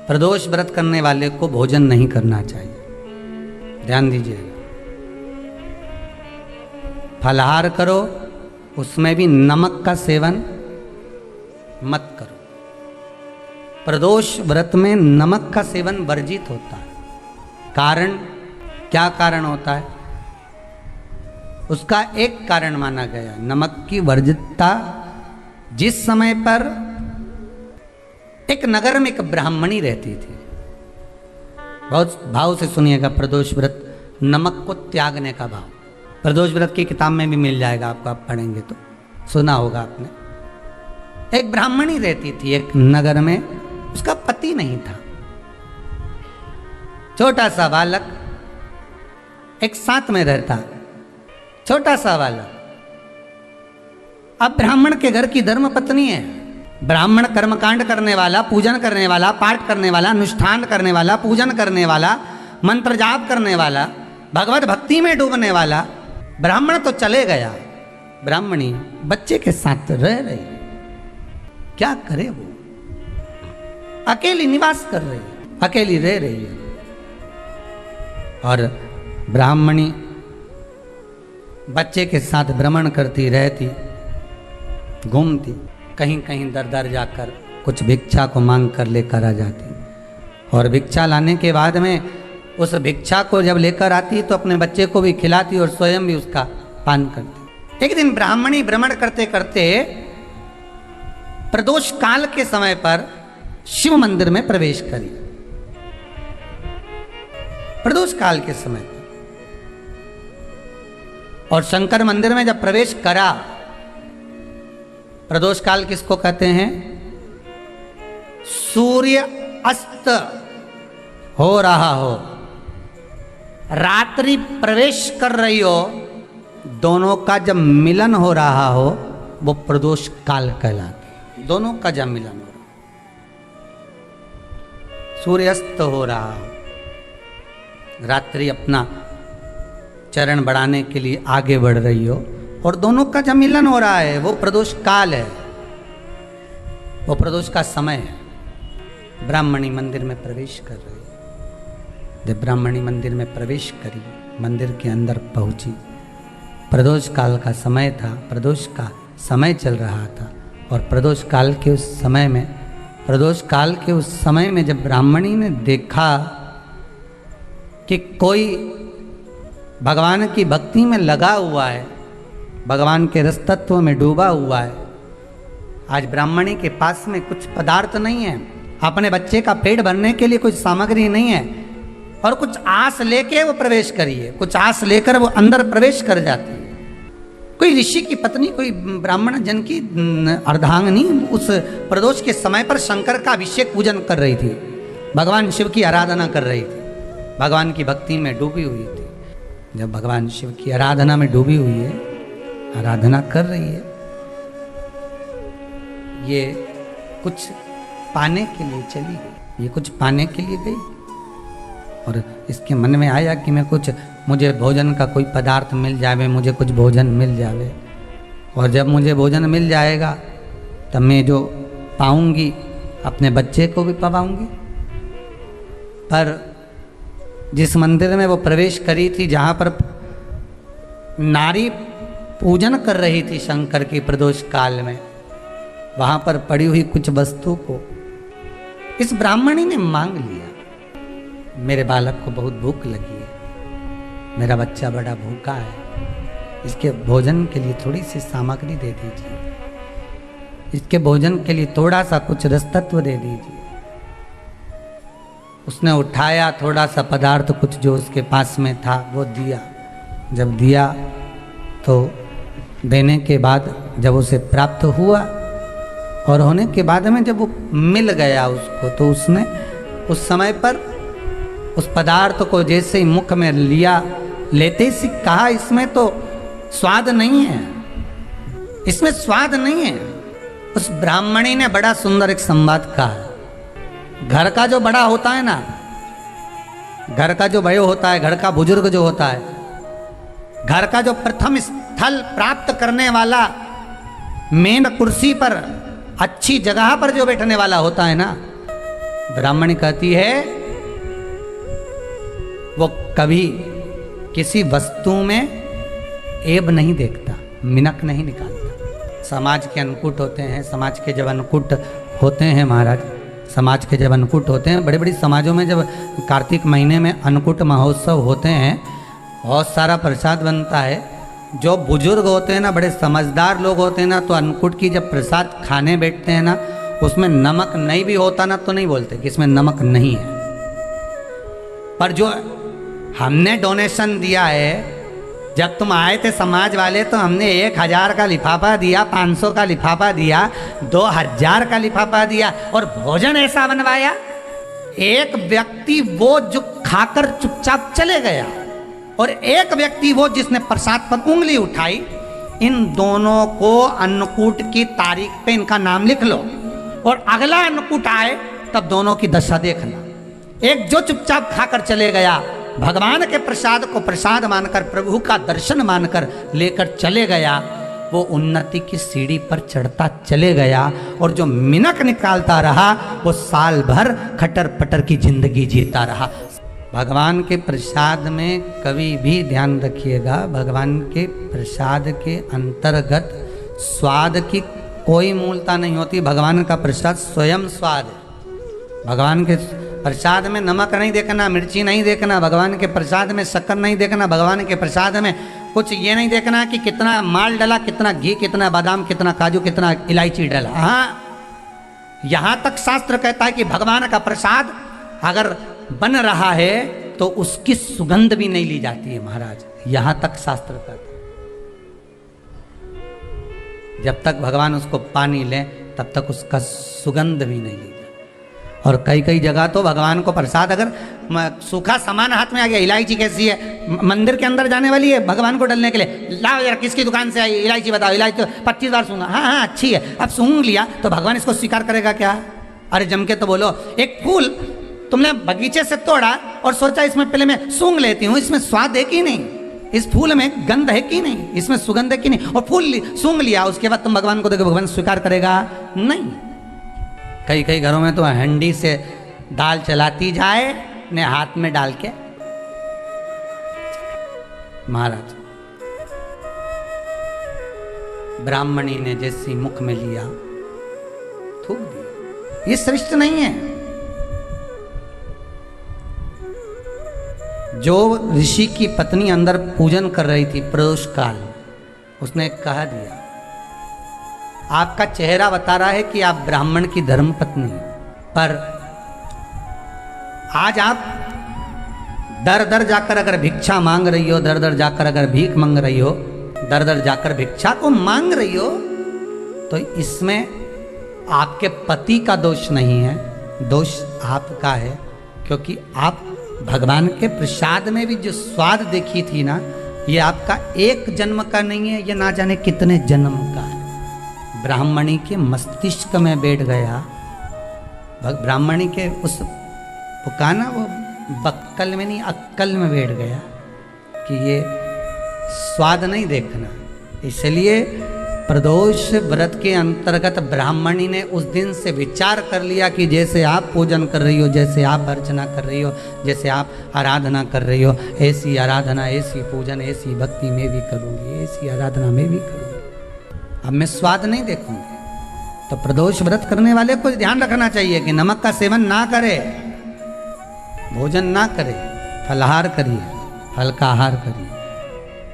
प्रदोष व्रत करने वाले को भोजन नहीं करना चाहिए, ध्यान दीजिएगा। फलाहार करो, उसमें भी नमक का सेवन मत करो। प्रदोष व्रत में नमक का सेवन वर्जित होता है। कारण, क्या कारण होता है? उसका एक कारण माना गया नमक की वर्जितता। जिस समय पर एक नगर में एक ब्राह्मणी रहती थी, बहुत भाव से सुनिएगा, प्रदोष व्रत नमक को त्यागने का भाव। प्रदोष व्रत की किताब में भी मिल जाएगा आपको, आप पढ़ेंगे तो सुना होगा आपने। एक ब्राह्मणी रहती थी एक नगर में, उसका पति नहीं था। छोटा सा बालक एक साथ में रहता, छोटा सा बालक। अब ब्राह्मण के घर की धर्म पत्नी है। ब्राह्मण कर्मकांड करने वाला, पूजन करने वाला, पाठ करने वाला, अनुष्ठान करने वाला, पूजन करने वाला, मंत्र जाप करने वाला, भगवत भक्ति में डूबने वाला। ब्राह्मण तो चले गया, ब्राह्मणी बच्चे के साथ रह रही। क्या करे वो? अकेली निवास कर रही है, अकेली रह रही है। और ब्राह्मणी बच्चे के साथ भ्रमण करती रहती, घूमती, कहीं कहीं दर दर जाकर कुछ भिक्षा को मांग कर लेकर आ जाती। और भिक्षा लाने के बाद में उस भिक्षा को जब लेकर आती तो अपने बच्चे को भी खिलाती और स्वयं भी उसका पान करती। एक दिन ब्राह्मणी भ्रमण करते करते प्रदोष काल के समय पर शिव मंदिर में प्रवेश करी। प्रदोष काल के समय पर, और शंकर मंदिर में जब प्रवेश करा, प्रदोष काल किसको कहते हैं? सूर्य अस्त हो रहा हो, रात्रि प्रवेश कर रही हो, दोनों का जब मिलन हो रहा हो वो प्रदोष काल कहलाता है। दोनों का जब मिलन हो रहा, सूर्यास्त हो रहा हो, रात्रि अपना चरण बढ़ाने के लिए आगे बढ़ रही हो, और दोनों का जब मिलन हो रहा है वो प्रदोष काल है, वो प्रदोष का समय है। ब्राह्मणी मंदिर में प्रवेश कर रही है। जब ब्राह्मणी मंदिर में प्रवेश करी, मंदिर के अंदर पहुंची, प्रदोष काल का समय था, प्रदोष का समय चल रहा था। और प्रदोष काल के उस समय में जब ब्राह्मणी ने देखा कि कोई भगवान की भक्ति में लगा हुआ है, भगवान के रस तत्व में डूबा हुआ है। आज ब्राह्मणी के पास में कुछ पदार्थ नहीं है, अपने बच्चे का पेट भरने के लिए कुछ सामग्री नहीं है, और कुछ आस लेके वो प्रवेश करिए, कुछ आस लेकर वो अंदर प्रवेश कर जाती है। कोई ऋषि की पत्नी, कोई ब्राह्मण जन की अर्धांगिनी उस प्रदोष के समय पर शंकर का अभिषेक पूजन कर रही थी, भगवान शिव की आराधना कर रही थी, भगवान की भक्ति में डूबी हुई थी। जब भगवान शिव की आराधना में डूबी हुई है, आराधना कर रही है, ये कुछ पाने के लिए चली गई, ये कुछ पाने के लिए गई। और इसके मन में आया कि मुझे भोजन का कोई पदार्थ मिल जावे, मुझे कुछ भोजन मिल जावे, और जब मुझे भोजन मिल जाएगा तब मैं जो पाऊंगी अपने बच्चे को भी पाऊंगी। पर जिस मंदिर में वो प्रवेश करी थी, जहाँ पर नारी पूजन कर रही थी शंकर की प्रदोष काल में, वहाँ पर पड़ी हुई कुछ वस्तु को इस ब्राह्मणी ने मांग लिया। मेरे बालक को बहुत भूख लगी है, मेरा बच्चा बड़ा भूखा है, इसके भोजन के लिए थोड़ी सी सामग्री दे दीजिए, इसके भोजन के लिए थोड़ा सा कुछ रस तत्व दे दीजिए। उसने उठाया थोड़ा सा पदार्थ, कुछ जो उसके पास में था वो दिया। जब दिया तो देने के बाद जब उसे प्राप्त हुआ, और होने के बाद में जब वो मिल गया उसको, तो उसने उस समय पर उस पदार्थ को जैसे ही मुख में लिया, लेते ही कहा इसमें तो स्वाद नहीं है, इसमें स्वाद नहीं है। उस ब्राह्मणी ने बड़ा सुंदर एक संवाद कहा। घर का जो बड़ा होता है ना, घर का जो बड़े होता है, घर का बुजुर्ग जो होता है, घर का जो प्रथम स्थल प्राप्त करने वाला, मेन कुर्सी पर अच्छी जगह पर जो बैठने वाला होता है ना, ब्राह्मणी कहती है वो कभी किसी वस्तु में ऐब नहीं देखता, मिनक नहीं निकालता। समाज के अन्नकूट होते हैं, समाज के जब अन्नकूट होते हैं महाराज, समाज के जब अन्नकूट होते हैं, बड़े बड़ी समाजों में जब कार्तिक महीने में अन्नकूट महोत्सव होते हैं, बहुत सारा प्रसाद बनता है। जो बुजुर्ग होते हैं ना, बड़े समझदार लोग होते हैं ना, तो अन्नकूट की जब प्रसाद खाने बैठते हैं ना, उसमें नमक नहीं भी होता ना तो नहीं बोलते कि इसमें नमक नहीं है। पर जो हमने डोनेशन दिया है, जब तुम आए थे समाज वाले तो हमने 1000 का लिफाफा दिया, 500 का लिफाफा दिया, 2000 का लिफाफा दिया और भोजन ऐसा बनवाया। एक व्यक्ति वो जो खाकर चुपचाप चले गया और एक व्यक्ति वो जिसने प्रसाद पर उंगली उठाई। इन दोनों को अन्नकूट की तारीख पे इनका नाम लिख लो और अगला अन्नकूट आए तब दोनों की दशा देखना। एक जो चुपचाप खाकर चले गया, भगवान के प्रसाद को प्रसाद मानकर, प्रभु का दर्शन मानकर लेकर चले गया, वो उन्नति की सीढ़ी पर चढ़ता चले गया। और जो मिनक निकालता रहा वो साल भर खटर पटर की जिंदगी जीता रहा। भगवान के प्रसाद में कभी भी ध्यान रखिएगा, भगवान के प्रसाद के अंतर्गत स्वाद की कोई मूलता नहीं होती। भगवान का प्रसाद स्वयं स्वाद है। भगवान के प्रसाद में नमक नहीं देखना, मिर्ची नहीं देखना, भगवान के प्रसाद में शक्कर नहीं देखना, भगवान के प्रसाद में कुछ ये नहीं देखना कि कितना माल डला, कितना घी, कितना बादाम, कितना काजू, कितना इलायची डला। हाँ, यहाँ तक शास्त्र कहता है कि भगवान का प्रसाद अगर बन रहा है तो उसकी सुगंध भी नहीं ली जाती है महाराज। यहाँ तक शास्त्र कहता है। जब तक भगवान उसको पानी ले तब तक उसका सुगंध भी नहीं ली। और कई कई जगह तो भगवान को प्रसाद अगर सूखा सामान हाथ में आ गया, इलायची कैसी है, मंदिर के अंदर जाने वाली है भगवान को डलने के लिए, लाओ यार किसकी दुकान से आई इलायची बताओ, इलायची तो 25 बार सूंघा, हाँ हाँ अच्छी है, अब सूंघ लिया तो भगवान इसको स्वीकार करेगा क्या? अरे जम के तो बोलो। एक फूल तुमने बगीचे से तोड़ा और सोचा इसमें पहले मैं सूंघ लेती हूँ, इसमें स्वाद है कि नहीं, इस फूल में गंध है कि नहीं, इसमें सुगंध है कि नहीं, और फूल सूंघ लिया, उसके बाद तुम भगवान को देखो, भगवान स्वीकार करेगा नहीं। कई कई घरों में तो हंडी से दाल चलाती जाए ने हाथ में डाल के। महाराज ब्राह्मणी ने जैसी मुख में लिया थूक दिया। ये श्रेष्ठ नहीं है। जो ऋषि की पत्नी अंदर पूजन कर रही थी प्रदोष काल, उसने कहा दिया, आपका चेहरा बता रहा है कि आप ब्राह्मण की धर्म पत्नी, पर आज आप दर दर जाकर अगर भिक्षा मांग रही हो, दर दर जाकर अगर भीख मांग रही हो, दर दर जाकर भिक्षा को मांग रही हो, तो इसमें आपके पति का दोष नहीं है, दोष आपका है। क्योंकि आप भगवान के प्रसाद में भी जो स्वाद देखी थी ना, ये आपका एक जन्म का नहीं है, ये ना जाने कितने जन्म का है। ब्राह्मणी के मस्तिष्क में बैठ गया, ब्राह्मणी के उस पुकाना वो बक्कल में नहीं अक्कल में बैठ गया कि ये स्वाद नहीं देखना। इसलिए प्रदोष व्रत के अंतर्गत ब्राह्मणी ने उस दिन से विचार कर लिया कि जैसे आप पूजन कर रही हो, जैसे आप अर्चना कर रही हो, जैसे आप आराधना कर रही हो, ऐसी आराधना, ऐसी पूजन, ऐसी भक्ति मैं भी करूँगी, ऐसी आराधना मैं भी करूँगी। अब मैं स्वाद नहीं देखूंगी। तो प्रदोष व्रत करने वाले को ध्यान रखना चाहिए कि नमक का सेवन ना करे, भोजन ना करे, फलाहार करिए, हल्का आहार करिए,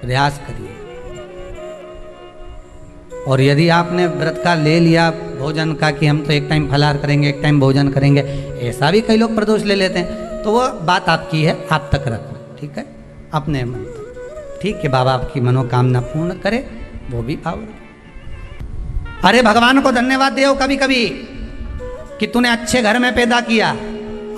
प्रयास करिए। और यदि आपने व्रत का ले लिया भोजन का कि हम तो एक टाइम फलाहार करेंगे, एक टाइम भोजन करेंगे, ऐसा भी कई लोग प्रदोष ले लेते हैं, तो वो बात आपकी है, आप तक रखो, ठीक है, अपने मन तक। ठीक है, बाबा आपकी मनोकामना पूर्ण करे, वो भी भाव रखे। अरे भगवान को धन्यवाद दो कभी कभी कि तूने अच्छे घर में पैदा किया,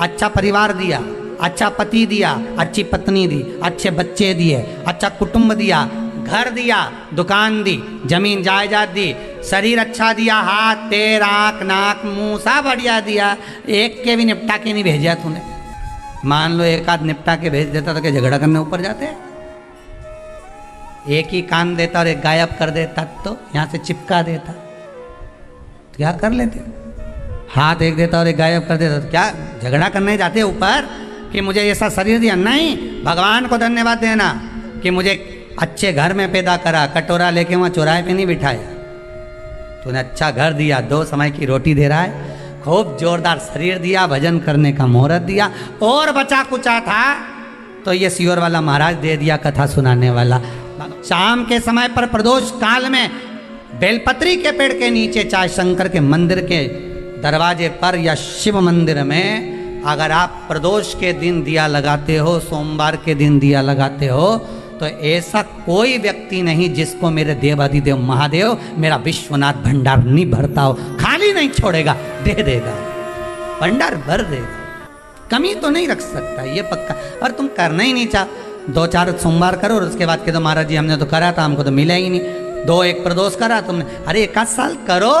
अच्छा परिवार दिया, अच्छा पति दिया, अच्छी पत्नी दी, अच्छे बच्चे दिए, अच्छा कुटुंब दिया, घर दिया, दुकान दी, जमीन जायदाद दी, शरीर अच्छा दिया, हाथ पैर आँख नाक मुंह सब बढ़िया दिया, एक के भी निपटा के नहीं भेजा तूने। मान लो एक आध निपटा के भेज देता तो क्या झगड़ा करने ऊपर जाते? एक ही कान देता और एक गायब कर देता तो यहाँ से चिपका देता, क्या कर लेते? हाथ एक देता और एक गायब कर देता। तो क्या झगड़ा करने जाते ऊपर कि मुझे ऐसा शरीर दिया? नहीं, भगवान को धन्यवाद देना कि मुझे अच्छे घर में पैदा करा, कटोरा लेके वहाँ चौराहे पे नहीं बिठाया। तूने अच्छा घर दिया, 2 समय की रोटी दे रहा है, खूब जोरदार शरीर दिया, भजन करने का मुहूर्त दिया, और बचा कुचा था तो ये सियोर वाला महाराज दे दिया, कथा सुनाने वाला। शाम के समय पर प्रदोष काल में बेलपत्री के पेड़ के नीचे, चाहे शंकर के मंदिर के दरवाजे पर या शिव मंदिर में, अगर आप प्रदोष के दिन दिया लगाते हो, सोमवार के दिन दिया लगाते हो, तो ऐसा कोई व्यक्ति नहीं जिसको मेरे देवाधिदेव महादेव, मेरा विश्वनाथ भंडार नहीं भरता हो। खाली नहीं छोड़ेगा, दे देगा, भंडार भर देगा, कमी तो नहीं रख सकता, ये पक्का। और तुम करना ही नहीं चाह, 2-4 सोमवार करो और उसके बाद के तो महाराज जी हमने तो करा था, हमको तो मिला ही नहीं। 2-1 प्रदोष करा तुमने, अरे 1 साल करो,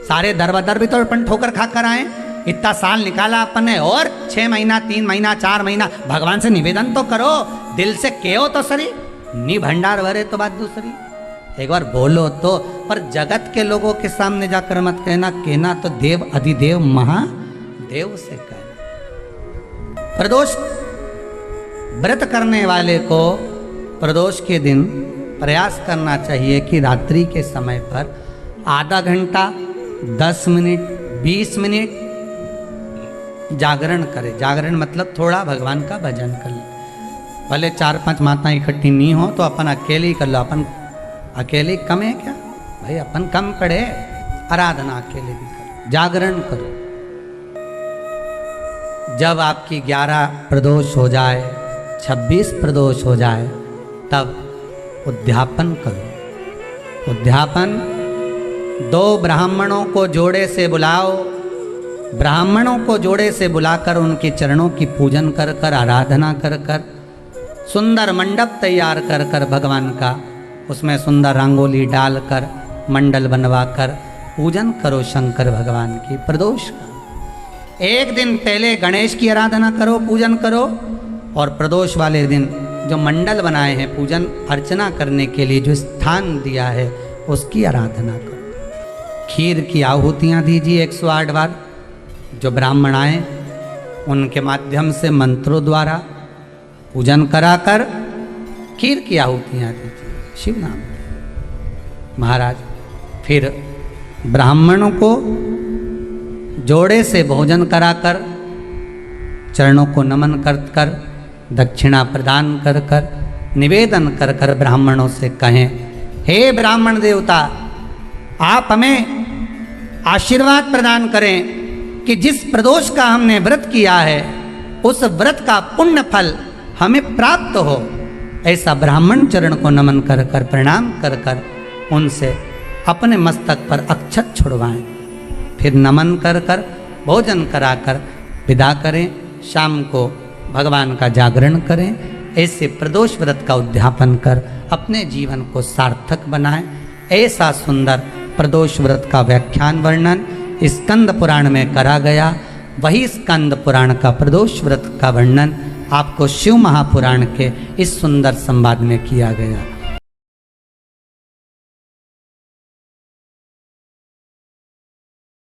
सारे दरबदर भी तो अपन ठोकर खा कर आए, इतना साल निकाला अपन ने, और 6 महीना 3 महीना 4 महीना भगवान से निवेदन तो करो, दिल से कहो तो सरी, नी भंडार भरे तो बात दूसरी, एक बार बोलो तो। पर जगत के लोगों के सामने जाकर मत कहना, कहना तो देव अधिदेव महादेव से कहना। प्रदोष व्रत करने वाले को प्रदोष के दिन प्रयास करना चाहिए कि रात्रि के समय पर आधा घंटा, 10 मिनट, 20 मिनट जागरण करे। जागरण मतलब थोड़ा भगवान का भजन कर ले। भले 4-5 माताएं इकट्ठी नहीं हो तो अपन अकेले ही कर लो। अपन अकेले कम है क्या भाई? अपन कम पड़े, आराधना अकेले भी करो, जागरण करो। जब आपकी 11 प्रदोष हो जाए, 26 प्रदोष हो जाए, तब उद्यापन करो। उद्यापन 2 ब्राह्मणों को जोड़े से बुलाओ, ब्राह्मणों को जोड़े से बुलाकर उनके चरणों की पूजन कर कर, आराधना कर कर, सुंदर मंडप तैयार कर कर भगवान का, उसमें सुंदर रंगोली डालकर, मंडल बनवाकर पूजन करो शंकर भगवान की प्रदोष का। एक दिन पहले गणेश की आराधना करो, पूजन करो, और प्रदोष वाले दिन जो मंडल बनाए हैं पूजन अर्चना करने के लिए, जो स्थान दिया है, उसकी आराधना करो। खीर की आहुतियाँ दीजिए 108 बार। जो ब्राह्मण आए उनके माध्यम से मंत्रों द्वारा पूजन कराकर खीर की आहुतियाँ दीजिए शिव नाम। महाराज फिर ब्राह्मणों को जोड़े से भोजन कराकर, चरणों को नमन कर कर, दक्षिणा प्रदान कर कर, निवेदन कर कर ब्राह्मणों से कहें, हे ब्राह्मण देवता, आप हमें आशीर्वाद प्रदान करें कि जिस प्रदोष का हमने व्रत किया है उस व्रत का पुण्य फल हमें प्राप्त हो। ऐसा ब्राह्मण चरण को नमन कर कर, प्रणाम कर कर उनसे अपने मस्तक पर अक्षत छुड़वाएं। फिर नमन कर कर, भोजन कराकर विदा करें। शाम को भगवान का जागरण करें। ऐसे प्रदोष व्रत का उद्यापन कर अपने जीवन को सार्थक बनाएं। ऐसा सुंदर प्रदोष व्रत का व्याख्यान वर्णन स्कंद पुराण में करा गया। वही स्कंद पुराण का प्रदोष व्रत का वर्णन आपको शिव महापुराण के इस सुंदर संवाद में किया गया।